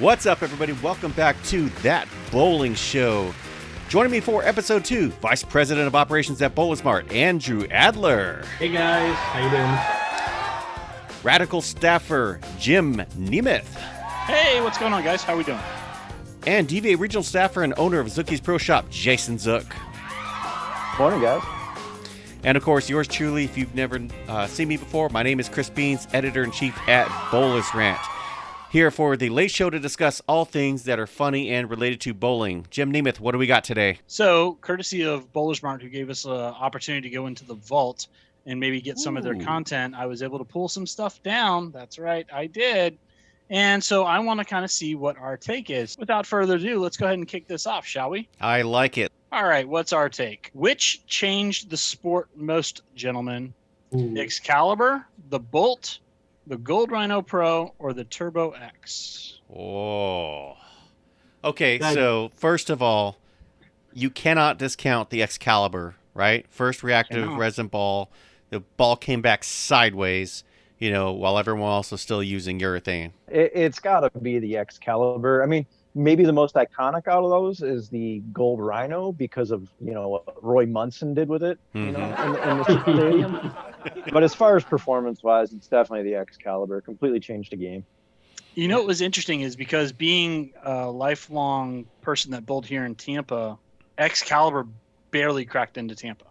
What's up, everybody? Welcome back to That Bowling Show. Joining me for episode 2, Vice President of Operations at BowlersMart, Andrew Adler. Hey guys, how you doing? Radical staffer, Jim Nemeth. Hey, what's going on, guys? How we doing? And DVA regional staffer and owner of Zookie's Pro Shop, Jason Zook. Morning, guys. And of course, yours truly, if you've never seen me before, my name is Chris Beans, Editor-in-Chief at BowlersRant. Here for the late show to discuss all things that are funny and related to bowling. Jim Nemeth, what do we got today? So, courtesy of BowlersMart, who gave us an opportunity to go into the vault and maybe get some of their content, I was able to pull some stuff down. That's right, I did. And so I want to kind of see what our take is. Without further ado, let's go ahead and kick this off, shall we? I like it. All right, what's our take? Which changed the sport most, gentlemen? Ooh. Excalibur, the Bolt, the Gold Rhino Pro, or the Turbo X? Oh. Okay, so first of all, you cannot discount the Excalibur, right? First reactive resin ball. The ball came back sideways, while everyone else was still using urethane. It's got to be the Excalibur. I mean, maybe the most iconic out of those is the Gold Rhino because of, what Roy Munson did with it, in the stadium. But as far as performance-wise, it's definitely the Excalibur. Completely changed the game. What was interesting is because being a lifelong person that bowled here in Tampa, Excalibur barely cracked into Tampa.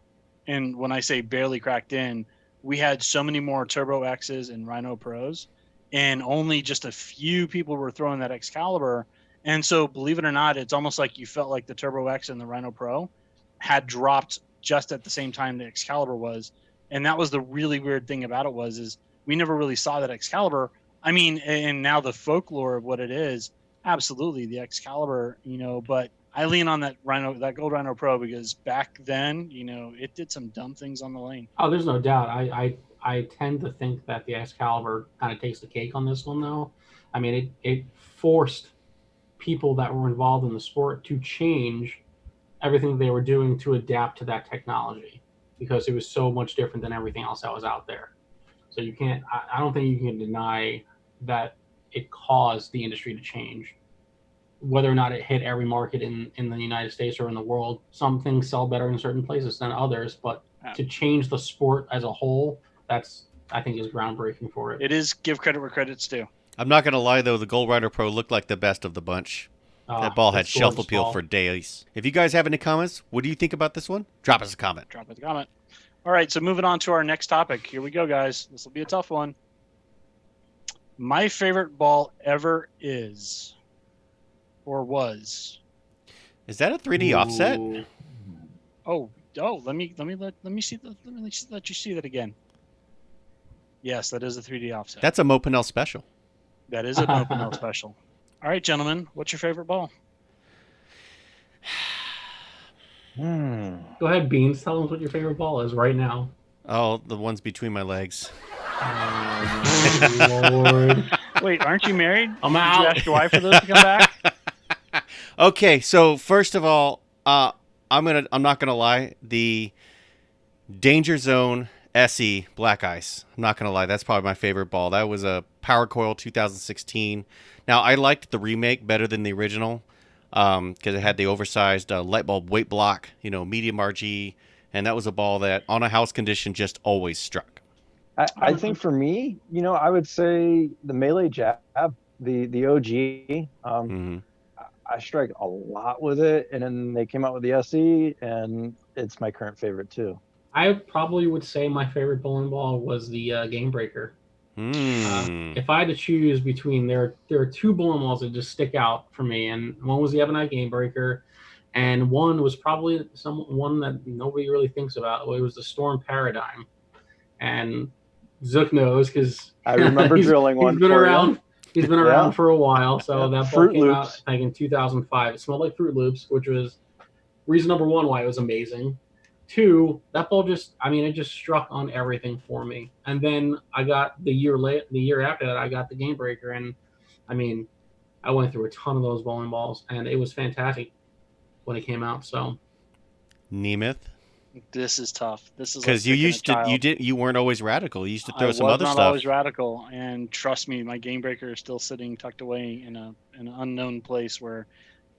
And when I say barely cracked in, we had so many more Turbo X's and Rhino Pros, and only just a few people were throwing that Excalibur. And so, believe it or not, it's almost like you felt like the Turbo X and the Rhino Pro had dropped just at the same time the Excalibur was. And that was the really weird thing about it is we never really saw that Excalibur. I mean, and now the folklore of what it is, absolutely the Excalibur, but I lean on that Gold Rhino Pro because back then, it did some dumb things on the lane. Oh, there's no doubt. I tend to think that the Excalibur kind of takes the cake on this one, though. I mean, it forced people that were involved in the sport to change everything they were doing to adapt to that technology because it was so much different than everything else that was out there. So I don't think you can deny that it caused the industry to change. Whether or not it hit every market in the United States or in the world, some things sell better in certain places than others, but to change the sport as a whole, I think is groundbreaking for it. It is, give credit where credit's due. I'm not going to lie, though, the Gold Rider Pro looked like the best of the bunch. That ball had shelf appeal for days. If you guys have any comments, what do you think about this one? Drop us a comment. All right, so moving on to our next topic. Here we go, guys. This will be a tough one. My favorite ball ever is, or was. Is that a 3D offset? Oh, let me let you see that again. Yes, that is a 3D offset. That's a Mopinel special. That is a Mopinel special. All right, gentlemen, what's your favorite ball? Go ahead, Beans. Tell them what your favorite ball is right now. Oh, the ones between my legs. Oh, Lord. Wait, aren't you married? I'm out. Did you ask your wife for those to come back? Okay, so first of all, I'm not gonna lie. The Danger Zone SE Black Ice. I'm not gonna lie. That's probably my favorite ball. That was a Power Coil 2016. Now I liked the remake better than the original because it had the oversized light bulb weight block, medium RG, and that was a ball that on a house condition just always struck. I think for me, I would say the Melee Jab, the OG. I strike a lot with it, and then they came out with the SE, and it's my current favorite too. I probably would say my favorite bowling ball was the Game Breaker. If I had to choose between, there are two bowling balls that just stick out for me, and one was the Ebonite Game Breaker, and one was probably one that nobody really thinks about. It was the Storm Paradigm, and Zook knows because I remember drilling one. He's been around for a while, so that ball Fruit came out Loops. like in 2005. It smelled like Fruit Loops, which was reason number one why it was amazing. Two, that ball it just struck on everything for me. And then I got the year after that, I got the Game Breaker, and I went through a ton of those bowling balls, and it was fantastic when it came out. So, Nemeth. This is tough. This is Because like picking a child. you weren't always radical. You used to I throw was some other not stuff. always radical, and trust me, my game breaker is still sitting tucked away in an unknown place where,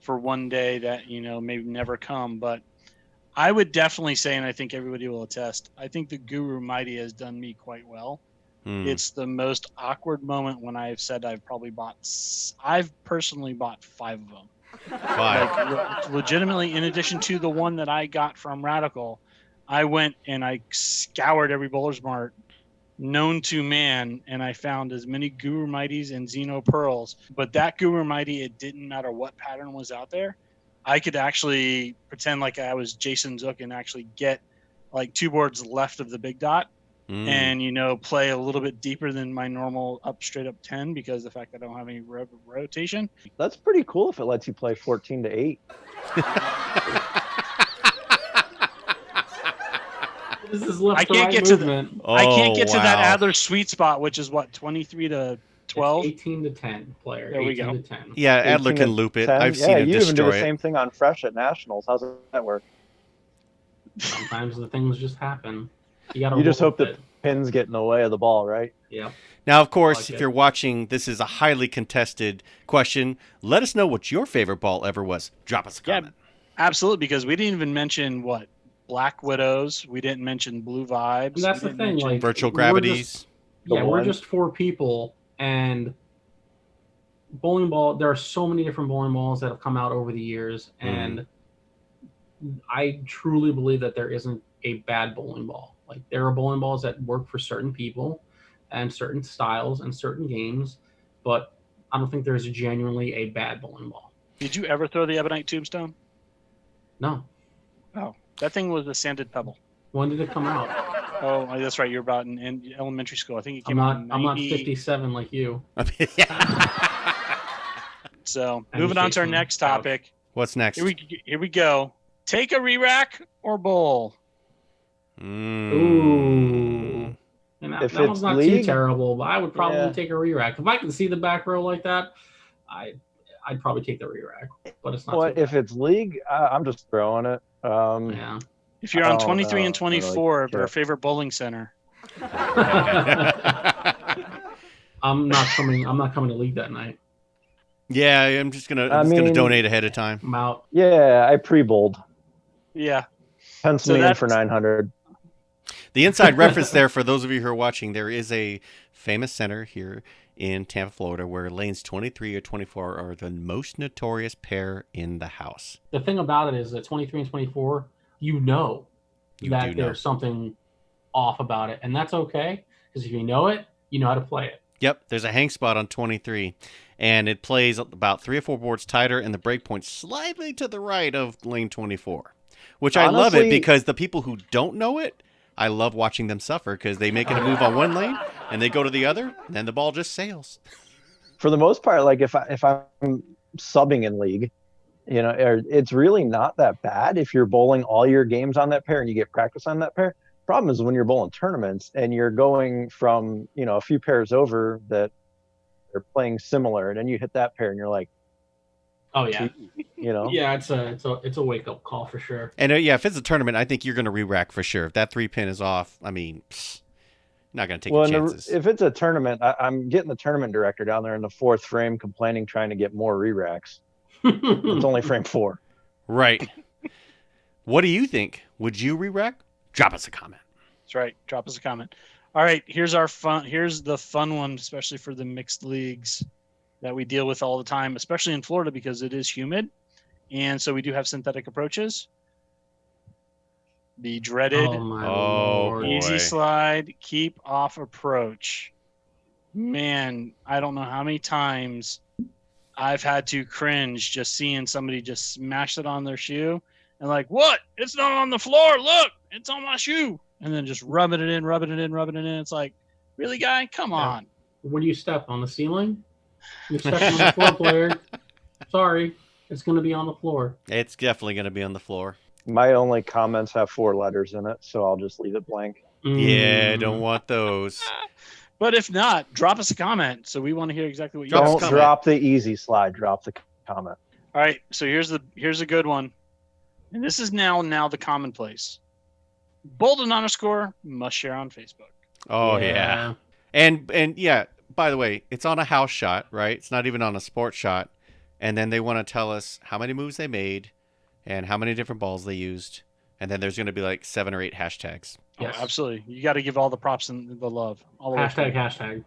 for one day that may never come. But I would definitely say, and I think everybody will attest, I think the Guru Mighty has done me quite well. It's the most awkward moment when I've said I've personally bought 5 of them. 5. Like legitimately, in addition to the one that I got from Radical, I went and I scoured every BowlersMart known to man, and I found as many Guru Mighties and Xeno Pearls. But that Guru Mighty, it didn't matter what pattern was out there. I could actually pretend like I was Jason Zook and actually get like 2 boards left of the big dot and play a little bit deeper than my normal straight up 10 because of the fact that I don't have any rotation. That's pretty cool if it lets you play 14 to 8. This is left I to can't right get to movement. I can't get to that wow. Adler sweet spot, which is what, 23 to 12. It's 18 to 10 player. There we 18 go. to 10. Yeah, Adler 18 can to loop it. 10. I've Yeah, seen him you even do destroy the it. same thing on Fresh at Nationals. How's that work? Sometimes the things just happen. You just hope the pins get in the way of the ball, right? Yeah. Now, of course, Like if you're watching, this is a highly contested question. Let us know what your favorite ball ever was. Drop us a comment. Absolutely, because we didn't even mention Black Widows. We didn't mention Blue Vibes. And that's the thing, like Virtual gravities. We're just 4 people, and bowling ball. There are so many different bowling balls that have come out over the years, and I truly believe that there isn't a bad bowling ball. Like there are bowling balls that work for certain people, and certain styles and certain games, but I don't think there's genuinely a bad bowling ball. Did you ever throw the Ebonite Tombstone? No. Oh, that thing was a sanded pebble. When did it come out? Oh, that's right. You're about in elementary school. I think it came out in 90... I'm not 57 like you. So moving on to our next topic. What's next? Here we go. Take a re-rack or bowl? Ooh. And that one's not too terrible, but I would probably take a re-rack. If I can see the back row like that, I'd probably take the re-rack. But it's not. Well, if it's league, I'm just throwing it. Yeah. If you're on 23 and 24 of our favorite bowling center. I'm not coming to league that night. Yeah, I'm just gonna donate ahead of time. I'm out. Yeah, I pre-bowled. Yeah. Pencil me in for 900. The inside reference there, for those of you who are watching, there is a famous center here in Tampa, Florida, where lanes 23 or 24 are the most notorious pair in the house. The thing about it is that 23 and 24, there's something off about it. And that's okay, because if you know it, you know how to play it. Yep, there's a hang spot on 23, and it plays about 3 or 4 boards tighter, and the break point slightly to the right of lane 24, which honestly, I love it, because the people who don't know it, I love watching them suffer, because they make it a move on one lane, and they go to the other, and then the ball just sails. For the most part, like if I'm subbing in league, it's really not that bad if you're bowling all your games on that pair and you get practice on that pair. Problem is when you're bowling tournaments and you're going from a few pairs over that are playing similar, and then you hit that pair and you're like, oh yeah, yeah, it's a wake up call for sure. And if it's a tournament, I think you're going to re-rack for sure. If that 3 pin is off, I mean, not going to take any chances. If it's a tournament, I'm getting the tournament director down there in the 4th frame complaining, trying to get more re-racks. It's only frame 4. Right. What do you think? Would you re-rack? Drop us a comment. That's right. Drop us a comment. All right. Here's the fun one, especially for the mixed leagues that we deal with all the time, especially in Florida because it is humid. And so we do have synthetic approaches. The dreaded easy slide, keep off approach. Man, I don't know how many times I've had to cringe just seeing somebody just smash it on their shoe and like, what? It's not on the floor. Look, it's on my shoe. And then just rubbing it in. It's like, really, guy? Come on. When you step on the ceiling, you step on the floor, player. Sorry, it's going to be on the floor. It's definitely going to be on the floor. My only comments have 4 letters in it, so I'll just leave it blank. Yeah, don't want those. But if not, drop us a comment. So we want to hear exactly what you don't drop the easy slide. Drop the comment. All right. So here's a good one, and this is now the commonplace. Bolden _ must share on Facebook. Oh yeah. And yeah, by the way, it's on a house shot, right? It's not even on a sports shot. And then they want to tell us how many moves they made and how many different balls they used. And then there's going to be like 7 or 8 hashtags. Yes. Oh, absolutely. You got to give all the props and the love. All the way through. Hashtag.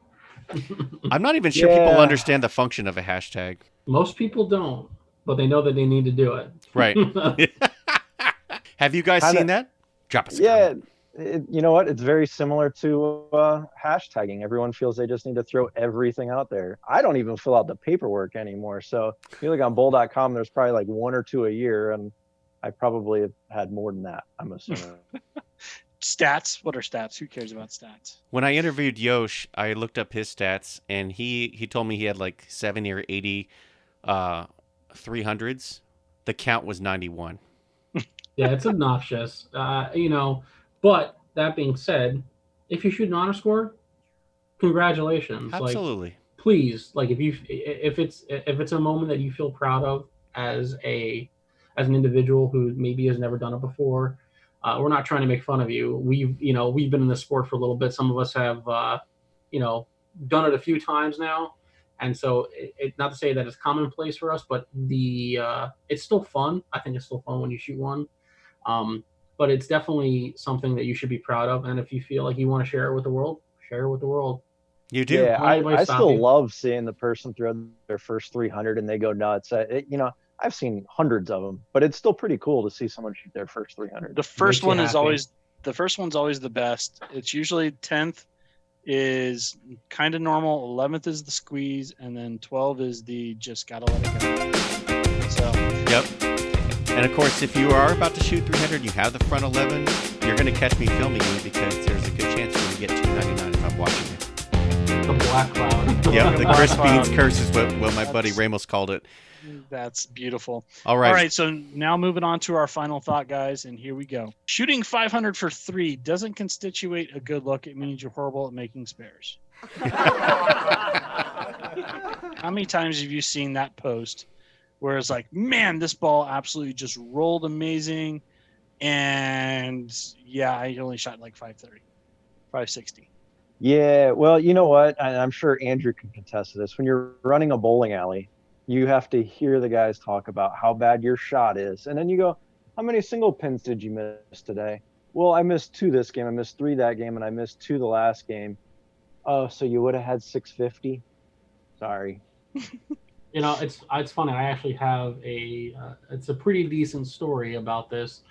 I'm not even sure people understand the function of a hashtag. Most people don't, but they know that they need to do it. Right. Have you guys seen that? Drop us a comment. You know what? It's very similar to hashtagging. Everyone feels they just need to throw everything out there. I don't even fill out the paperwork anymore. So if you look on bowl.com, there's probably like 1 or 2 a year, and I probably have had more than that, I'm assuming. Stats? What are stats? Who cares about stats? When I interviewed Yosh, I looked up his stats, and he told me he had like 70 or 80 300s. The count was 91. Yeah, it's obnoxious. But that being said, if you shoot an honor score, congratulations. Absolutely. Like, please, like if it's a moment that you feel proud of as an individual who maybe has never done it before, we're not trying to make fun of you. We've been in this sport for a little bit. Some of us have done it a few times now. And so it not to say that it's commonplace for us, but it's still fun. I think it's still fun when you shoot one. But it's definitely something that you should be proud of. And if you feel like you want to share it with the world, share it with the world. You do. Yeah, I still love seeing the person throw their first 300 and they go nuts. I've seen hundreds of them, but it's still pretty cool to see someone shoot their first 300. The first one's always the best. It's usually 10th is kind of normal, 11th is the squeeze, and then 12 is the just gotta let it go. So. Yep. And of course, if you are about to shoot 300, you have the front 11, you're going to catch me filming you because there's a good chance you're going to get 299 if I'm watching you. The black cloud. Yep, the Chris Beans curse is what my buddy Ramos called it. That's beautiful. All right. So now moving on to our final thought, guys, and here we go. Shooting 500 for 3 doesn't constitute a good look. It means you're horrible at making spares. How many times have you seen that post where it's like, man, this ball absolutely just rolled amazing, and yeah, I only shot like 530, 560. Yeah, well, you know what? I'm sure Andrew can contest to this. When you're running a bowling alley, you have to hear the guys talk about how bad your shot is. And then you go, how many single pins did you miss today? Well, I missed 2 this game, I missed 3 that game, and I missed 2 the last game. Oh, so you would have had 650? Sorry. It's funny. I actually have it's a pretty decent story about this.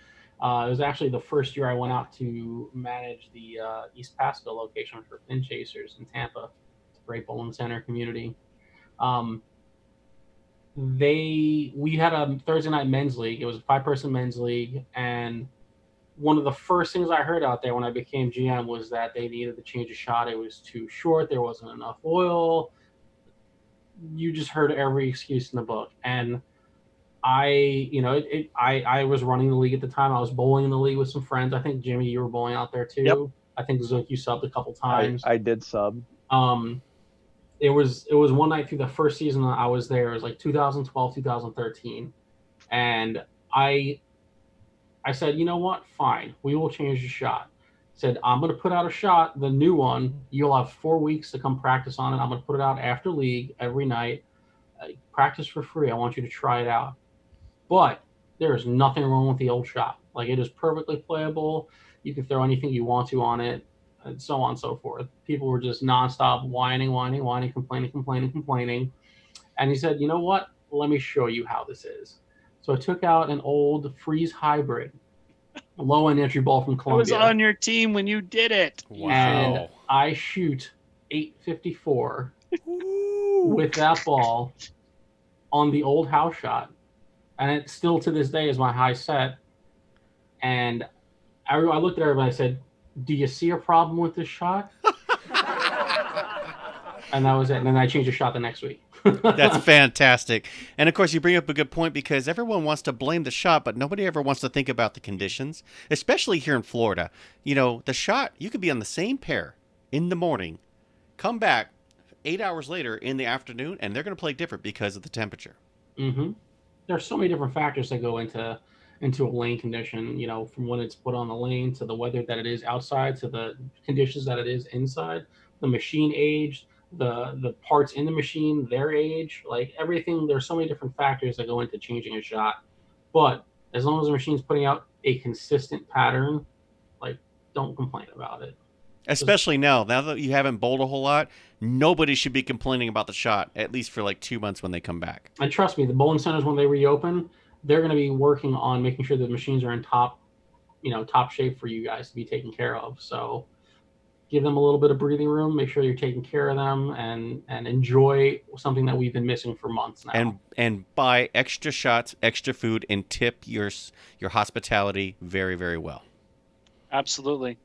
It was actually the first year I went out to manage the East Passville location for Pin Chasers in Tampa. It's a great bowling center community. We had a Thursday night men's league. It was a 5-person men's league, and one of the first things I heard out there when I became GM was that they needed to change a shot. It was too short. There wasn't enough oil. You just heard every excuse in the book. And I was running the league at the time. I was bowling in the league with some friends. I think, Jimmy, you were bowling out there too. Yep. I think, Zook, you subbed a couple times. I did sub. It was one night through the first season that I was there. It was like 2012, 2013. And I said, you know what? Fine. We will change the shot. Said, I'm going to put out a shot, the new one. You'll have 4 weeks to come practice on it. I'm going to put it out after league every night. Practice for free. I want you to try it out. But there is nothing wrong with the old shot. Like, it is perfectly playable. You can throw anything you want to on it, and so on and so forth. People were just nonstop whining, complaining. And he said, you know what? Let me show you how this is. So I took out an old Freeze Hybrid, a low-end entry ball from Columbia. I was on your team when you did it. Wow. And I shoot 854 with that ball on the old house shot. And it still to this day is my high set. And I looked at everybody and I said, do you see a problem with this shot? And that was it. And then I changed the shot the next week. That's fantastic. And of course, you bring up a good point because everyone wants to blame the shot, but nobody ever wants to think about the conditions, especially here in Florida. The shot, you could be on the same pair in the morning, come back 8 hours later in the afternoon, and they're going to play different because of the temperature. Mm-hmm. There's so many different factors that go into into a lane condition, from when it's put on the lane to the weather that it is outside to the conditions that it is inside, the machine age, the parts in the machine, their age, like everything. There's so many different factors that go into changing a shot. But as long as the machine's putting out a consistent pattern, like, don't complain about it. Especially now that you haven't bowled a whole lot, nobody should be complaining about the shot, at least for like 2 months when they come back. And trust me, the bowling centers, when they reopen, they're going to be working on making sure the machines are in top shape for you guys to be taken care of. So give them a little bit of breathing room, make sure you're taking care of them, and enjoy something that we've been missing for months now. And buy extra shots, extra food, and tip your hospitality very, very well. Absolutely.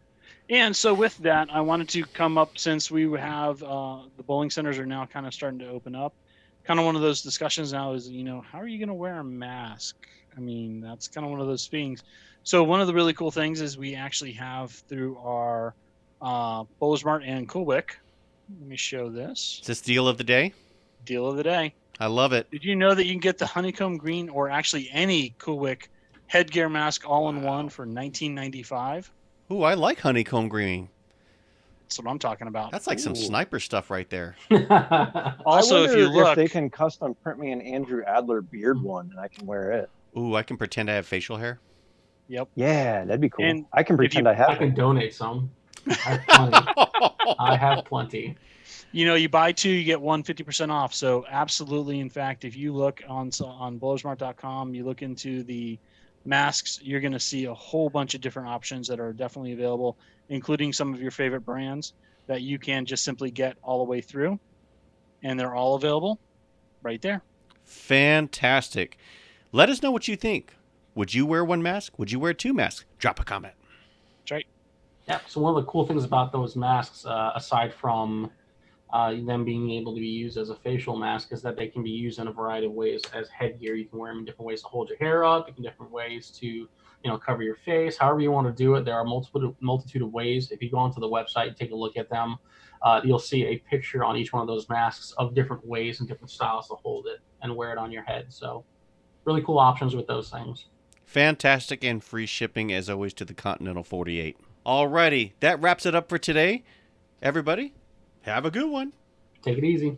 And so with that, I wanted to come up, since we have the bowling centers are now kind of starting to open up. Kind of one of those discussions now is, how are you going to wear a mask? I mean, that's kind of one of those things. So one of the really cool things is we actually have through our BowlersMart and Coolwick. Let me show this. Is this deal of the day? Deal of the day. I love it. Did you know that you can get the honeycomb green or actually any Coolwick headgear mask all in one for $19.95? Ooh, I like honeycomb green. That's what I'm talking about. That's like some sniper stuff right there. Also, if you look, if they can custom print me an Andrew Adler beard one, and I can wear it. Ooh, I can pretend I have facial hair. Yep. Yeah, that'd be cool. And I can pretend I have I can it. donate some. I have plenty. I have plenty. you buy two, you get one 50% off. So absolutely. In fact, if you look on bowlersmart.com, you look into the masks, you're going to see a whole bunch of different options that are definitely available, including some of your favorite brands that you can just simply get all the way through. And they're all available right there. Fantastic. Let us know what you think. Would you wear one mask? Would you wear two masks? Drop a comment. That's right. Yeah. So one of the cool things about those masks, aside from them being able to be used as a facial mask, is that they can be used in a variety of ways as headgear. You can wear them in different ways to hold your hair up, in different ways to cover your face. However you want to do it, there are multitude of ways. If you go onto the website and take a look at them, you'll see a picture on each one of those masks of different ways and different styles to hold it and wear it on your head. So really cool options with those things. Fantastic, and free shipping as always to the Continental 48. Alrighty, that wraps it up for today. Everybody, have a good one. Take it easy.